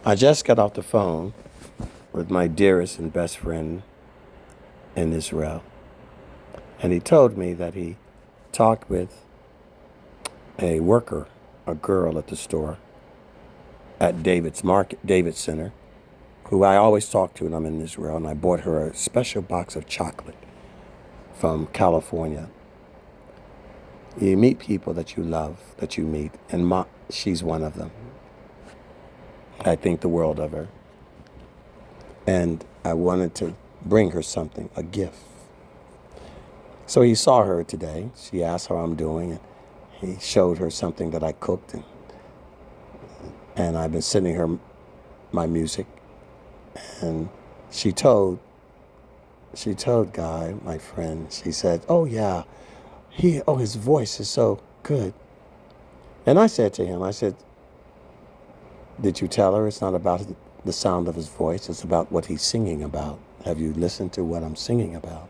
I just got off the phone with my dearest and best friend in Israel, and he told me that he talked with a worker, a girl at the store at David's Center, who I always talk to when I'm in Israel, and I bought her a special box of chocolate from California. You meet people that you love, that you meet, and she's one of them. I think the world of her. And I wanted to bring her something, a gift. So he saw her today. She asked how I'm doing, and he showed her something that I cooked, and I've been sending her my music. And she told Guy, my friend, she said, "Oh yeah, his voice is so good." And I said to him, I said, "Did you tell her it's not about the sound of his voice, it's about what he's singing about? Have you listened to what I'm singing about?"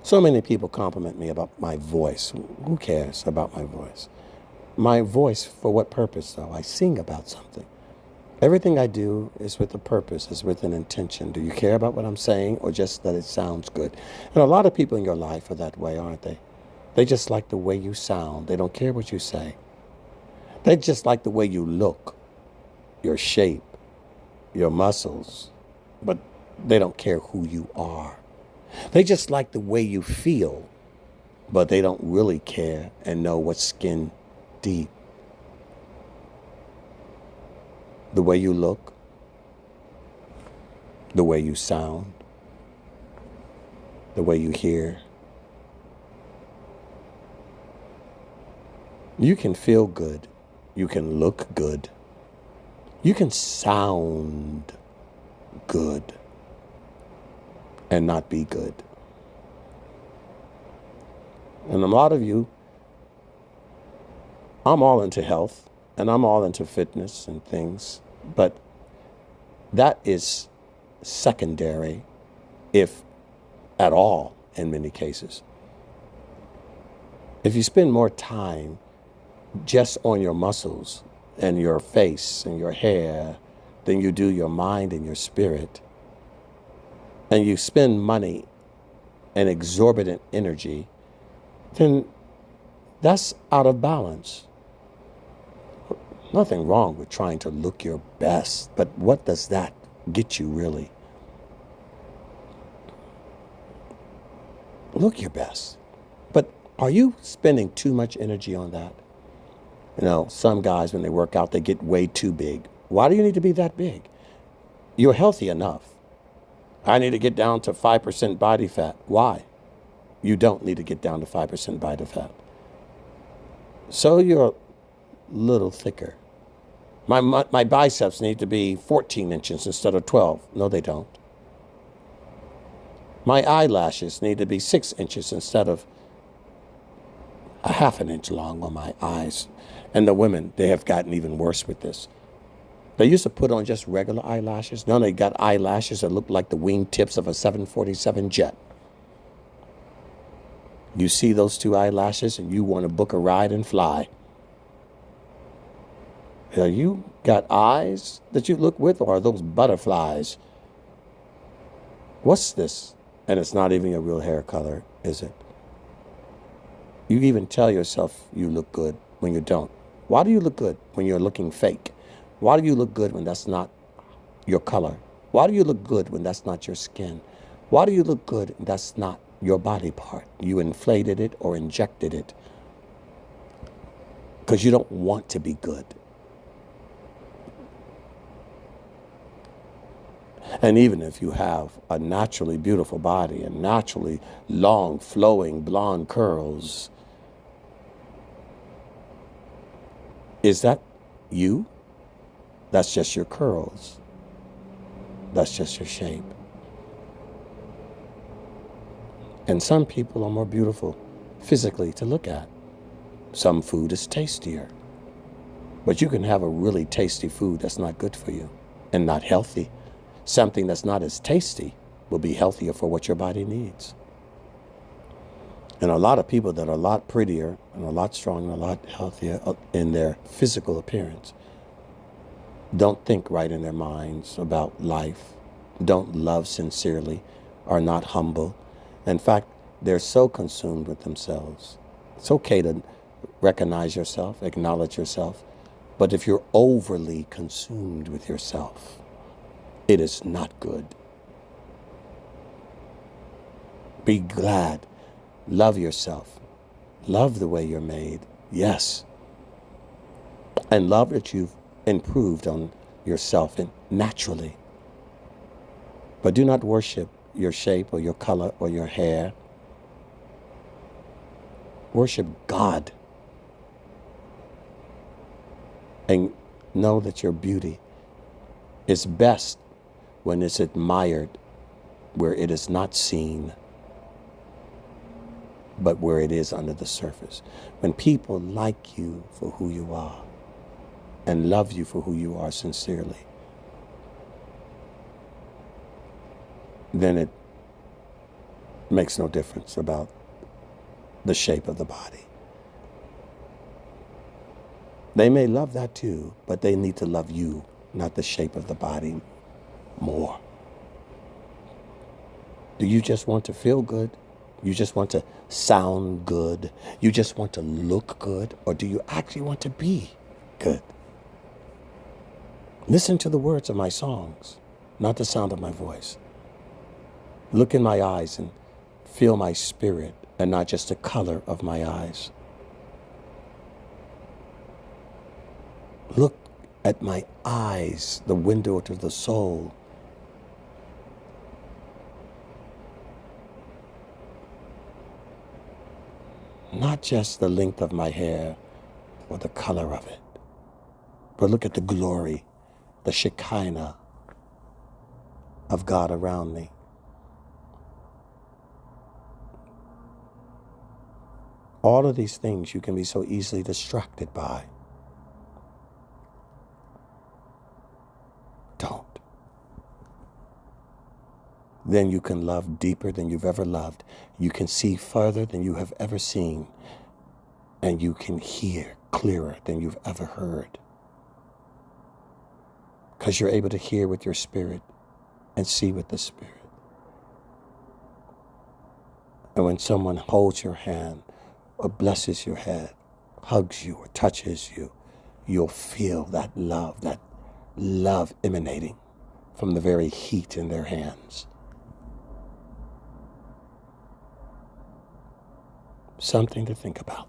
So many people compliment me about my voice. Who cares about my voice? My voice, for what purpose though? I sing about something. Everything I do is with a purpose, is with an intention. Do you care about what I'm saying, or just that it sounds good? And a lot of people in your life are that way, aren't they? They just like the way you sound. They don't care what you say. They just like the way you look, your shape, your muscles, but they don't care who you are. They just like the way you feel, but they don't really care and know what's skin deep. The way you look, the way you sound, the way you hear. You can feel good. You can look good. You can sound good and not be good. And a lot of you, I'm all into health and I'm all into fitness and things, but that is secondary, if at all, in many cases. If you spend more time just on your muscles and your face and your hair than you do your mind and your spirit, and you spend money and exorbitant energy, then that's out of balance. Nothing wrong with trying to look your best, but what does that get you really? Look your best. But are you spending too much energy on that? You know, some guys, when they work out, they get way too big. Why do you need to be that big? You're healthy enough. I need to get down to 5% body fat. Why? You don't need to get down to 5% body fat. So you're a little thicker. My biceps need to be 14 inches instead of 12. No, they don't. My eyelashes need to be 6 inches instead of a half an inch long on my eyes. And the women, they have gotten even worse with this. They used to put on just regular eyelashes. Now they got eyelashes that look like the wing tips of a 747 jet. You see those two eyelashes and you want to book a ride and fly. You got eyes that you look with, or are those butterflies? What's this? And it's not even your real hair color, is it? You even tell yourself you look good when you don't. Why do you look good when you're looking fake? Why do you look good when that's not your color? Why do you look good when that's not your skin? Why do you look good when that's not your body part? You inflated it or injected it because you don't want to be good. And even if you have a naturally beautiful body and naturally long, flowing blonde curls, is that you? That's just your curls. That's just your shape. And some people are more beautiful physically to look at. Some food is tastier. But you can have a really tasty food that's not good for you and not healthy. Something that's not as tasty will be healthier for what your body needs. And a lot of people that are a lot prettier and a lot stronger, a lot healthier in their physical appearance don't think right in their minds about life, don't love sincerely, are not humble. In fact, they're so consumed with themselves. It's okay to recognize yourself, acknowledge yourself, but if you're overly consumed with yourself, it is not good. Be glad. Love yourself. Love the way you're made. Yes. And love that you've improved on yourself and naturally. But do not worship your shape or your color or your hair. Worship God. And know that your beauty is best when it's admired where it is not seen, but where it is under the surface. When people like you for who you are and love you for who you are sincerely, then it makes no difference about the shape of the body. They may love that too, but they need to love you, not the shape of the body, more. Do you just want to feel good? You just want to sound good? You just want to look good? Or do you actually want to be good? Listen to the words of my songs, not the sound of my voice. Look in my eyes and feel my spirit and not just the color of my eyes. Look at my eyes, the window to the soul. Not just the length of my hair or the color of it, but look at the glory, the Shekinah of God around me. All of these things you can be so easily distracted by. Don't. Then you can love deeper than you've ever loved. You can see further than you have ever seen. And you can hear clearer than you've ever heard. Because you're able to hear with your spirit and see with the spirit. And when someone holds your hand or blesses your head, hugs you or touches you, you'll feel that love emanating from the very heat in their hands. Something to think about.